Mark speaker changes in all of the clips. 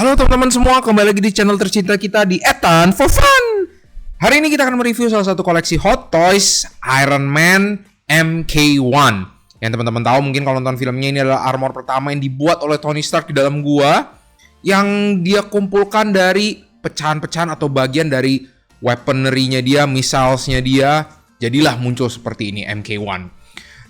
Speaker 1: Halo teman-teman semua, kembali lagi di channel tercinta kita di Ethan for Fun. Hari ini kita akan mereview salah satu koleksi Hot Toys Iron Man MK1. Yang teman-teman tahu mungkin kalau nonton filmnya, ini adalah armor pertama yang dibuat oleh Tony Stark di dalam gua, yang dia kumpulkan dari pecahan-pecahan atau bagian dari weaponry-nya dia, missiles-nya dia. Jadilah muncul seperti ini MK1.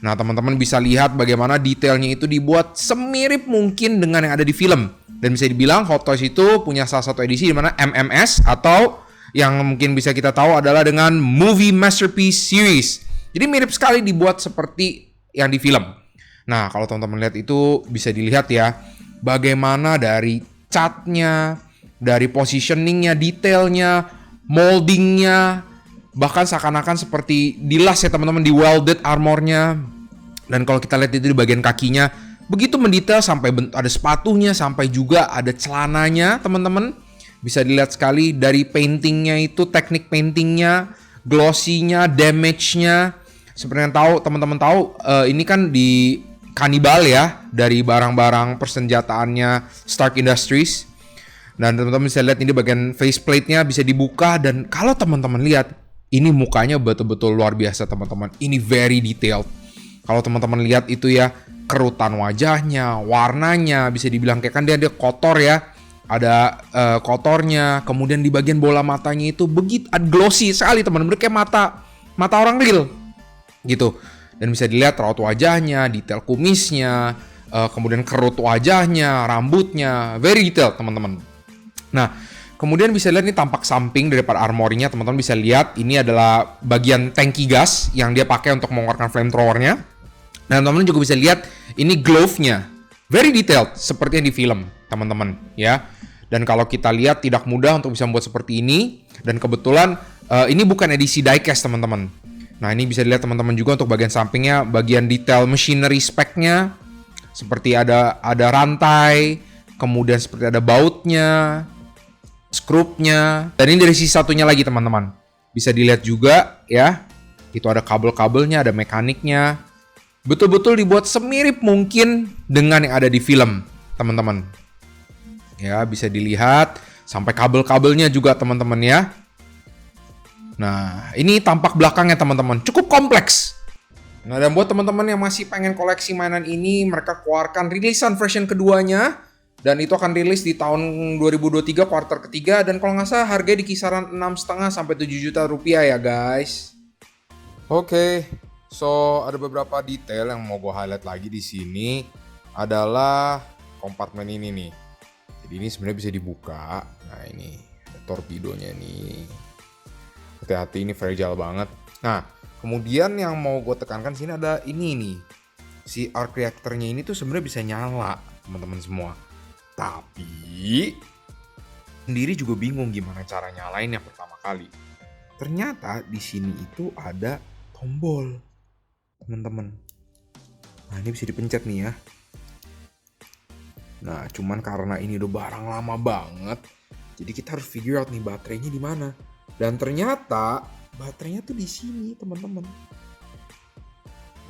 Speaker 1: Nah, teman-teman bisa lihat bagaimana detailnya itu dibuat semirip mungkin dengan yang ada di film. Dan bisa dibilang Hot Toys itu punya salah satu edisi di mana MMS, atau yang mungkin bisa kita tahu adalah dengan Movie Masterpiece Series. Jadi mirip sekali dibuat seperti yang di film. Nah, kalau teman-teman lihat itu bisa dilihat ya, bagaimana dari catnya, dari positioningnya, detailnya, moldingnya, bahkan seakan-akan seperti dilas ya teman-teman, di welded armornya. Dan kalau kita lihat itu di bagian kakinya begitu mendetail, sampai ada sepatunya, sampai juga ada celananya teman-teman. Bisa dilihat sekali dari paintingnya itu, teknik paintingnya, glossy-nya, damage-nya. Seperti yang tahu teman-teman tahu, ini kan di kanibal ya, dari barang-barang persenjataannya Stark Industries. Dan teman-teman bisa lihat ini bagian faceplate-nya bisa dibuka, dan kalau teman-teman lihat ini mukanya betul-betul luar biasa teman-teman. Ini very detailed. Kalau teman-teman lihat itu ya, kerutan wajahnya, warnanya bisa dibilang kayak kan dia kotor ya. Ada kotornya, kemudian di bagian bola matanya itu begitu glossy sekali teman-teman, kayak mata orang real gitu. Dan bisa dilihat raut wajahnya, detail kumisnya, kemudian kerut wajahnya, rambutnya, very detailed teman-teman. Nah, kemudian bisa lihat ini tampak samping daripada armornya, teman-teman bisa lihat ini adalah bagian tangki gas yang dia pakai untuk mengeluarkan flamethrowernya. Dan teman-teman juga bisa lihat ini glove-nya, very detailed seperti yang di film, teman-teman ya. Dan kalau kita lihat tidak mudah untuk bisa membuat seperti ini, dan kebetulan ini bukan edisi diecast teman-teman. Nah, ini bisa dilihat teman-teman juga untuk bagian sampingnya, bagian detail machinery spec-nya, seperti ada rantai, kemudian seperti ada bautnya, skrupnya, dan ini dari sisi satunya lagi teman-teman. Bisa dilihat juga ya, itu ada kabel-kabelnya, ada mekaniknya. Betul-betul dibuat semirip mungkin dengan yang ada di film, teman-teman. Ya, bisa dilihat sampai kabel-kabelnya juga teman-teman ya. Nah, ini tampak belakangnya teman-teman, cukup kompleks. Nah, dan buat teman-teman yang masih pengen koleksi mainan ini, mereka keluarkan rilisan version keduanya. Dan itu akan rilis di tahun 2023 kuartal ketiga, dan kalau nggak salah harganya di kisaran 6,5 sampai 7 juta rupiah ya guys. Oke, so ada beberapa detail yang mau gue highlight lagi di sini adalah kompartemen ini nih. Jadi ini sebenarnya bisa dibuka. Nah, ini ada torpedonya nih. Hati-hati, ini fragile banget. Nah, kemudian yang mau gue tekankan sini ada ini nih. Si arc reactor-nya ini tuh sebenarnya bisa nyala, teman-teman semua. Tapi sendiri juga bingung gimana cara nyalainnya pertama kali. Ternyata di sini itu ada tombol, teman-teman. Nah, ini bisa dipencet nih ya. Nah, cuman karena ini udah barang lama banget, jadi kita harus figure out nih baterainya di mana. Dan ternyata baterainya tuh di sini, teman-teman.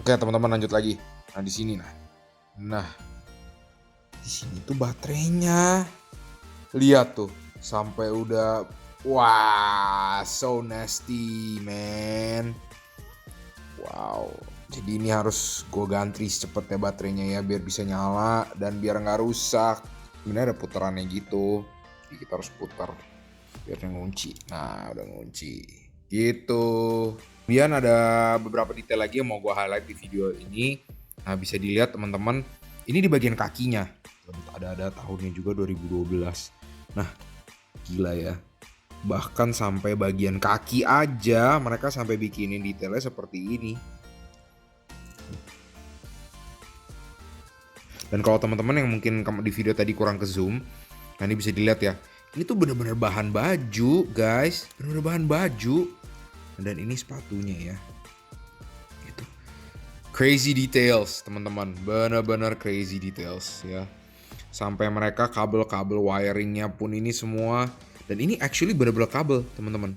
Speaker 1: Oke, teman-teman lanjut lagi. Nah, di sini nah. Di sini tuh baterainya. Lihat tuh, sampai udah wah, so nasty, man. Wow. Jadi ini harus gue ganti secepatnya baterainya ya, biar bisa nyala dan biar nggak rusak. Sebenarnya ada putarannya gitu. Jadi kita harus putar biar ngunci. Nah, udah ngunci. Gitu. Kemudian ada beberapa detail lagi yang mau gue highlight di video ini. Nah, bisa dilihat teman-teman, ini di bagian kakinya. Ada tahunnya juga 2012. Nah, gila ya. Bahkan sampai bagian kaki aja mereka sampai bikinin detailnya seperti ini. Dan kalau teman-teman yang mungkin di video tadi kurang ke zoom, nah ini bisa dilihat ya. Ini tuh bener-bener bahan baju, guys. Bener-bener bahan baju. Dan ini sepatunya ya. Gitu. Crazy details, teman-teman. Bener-bener crazy details ya. Sampai mereka kabel-kabel wiringnya pun ini semua. Dan ini actually bener-bener kabel, teman-teman.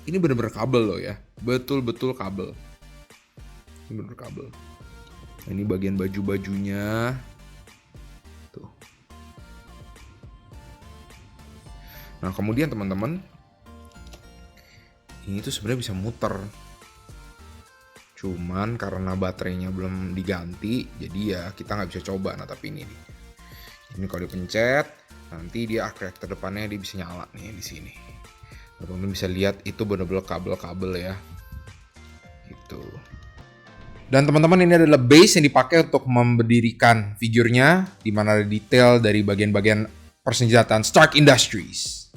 Speaker 1: Ini bener-bener kabel loh ya. Betul-betul kabel. Ini bener kabel. Nah, ini bagian baju-bajunya. Tuh. Nah kemudian teman-teman, ini tuh sebenarnya bisa muter. Cuman karena baterainya belum diganti, jadi ya kita nggak bisa coba. Nah tapi ini nih. Ini kalau dipencet, nanti dia reaktor depannya dia bisa nyala nih di sini. Teman-teman bisa lihat itu bener-bener kabel-kabel ya. Gitu. Dan teman-teman ini adalah base yang dipakai untuk mendirikan figurnya, di mana ada detail dari bagian-bagian persenjataan Stark Industries.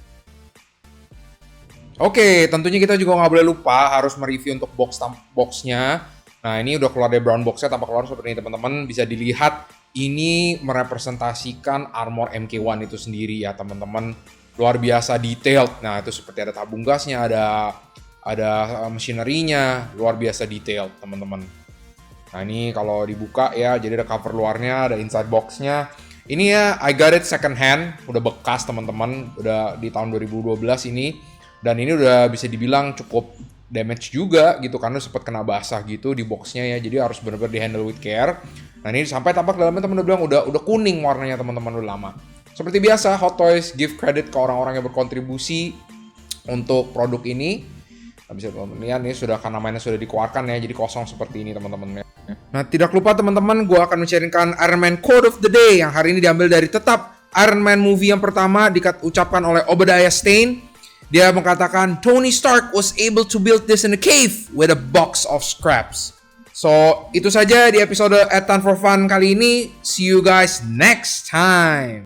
Speaker 1: Oke, tentunya kita juga nggak boleh lupa harus mereview untuk box-nya. Nah ini udah keluar dari brown box-nya, tampak keluar seperti ini teman-teman. Bisa dilihat ini merepresentasikan armor MK1 itu sendiri ya teman-teman. Luar biasa detailed. Nah itu seperti ada tabung gasnya, ada machinery-nya, luar biasa detailed teman-teman. Nah ini kalau dibuka ya, jadi ada cover luarnya, ada inside box-nya. Ini ya I got it second hand, udah bekas teman-teman, udah di tahun 2012 ini. Dan ini udah bisa dibilang cukup damage juga gitu, karena sempat kena basah gitu di box-nya ya. Jadi harus benar-benar di handle with care. Nah ini sampai tampak dalamnya teman-teman bilang udah kuning warnanya teman-teman, udah lama. Seperti biasa Hot Toys give credit ke orang-orang yang berkontribusi untuk produk ini. Nah, bisa teman-teman lihat nih sudah, karena mainnya sudah dikeluarkan ya, jadi kosong seperti ini teman-teman. Nah tidak lupa teman-teman, gue akan mencairkan Iron Man Quote of the Day yang hari ini diambil dari tetap Iron Man movie yang pertama, diucapkan oleh Obadiah Stane. Dia mengatakan, Tony Stark was able to build this in a cave with a box of scraps. So, itu saja di episode Etan for Fun kali ini. See you guys next time.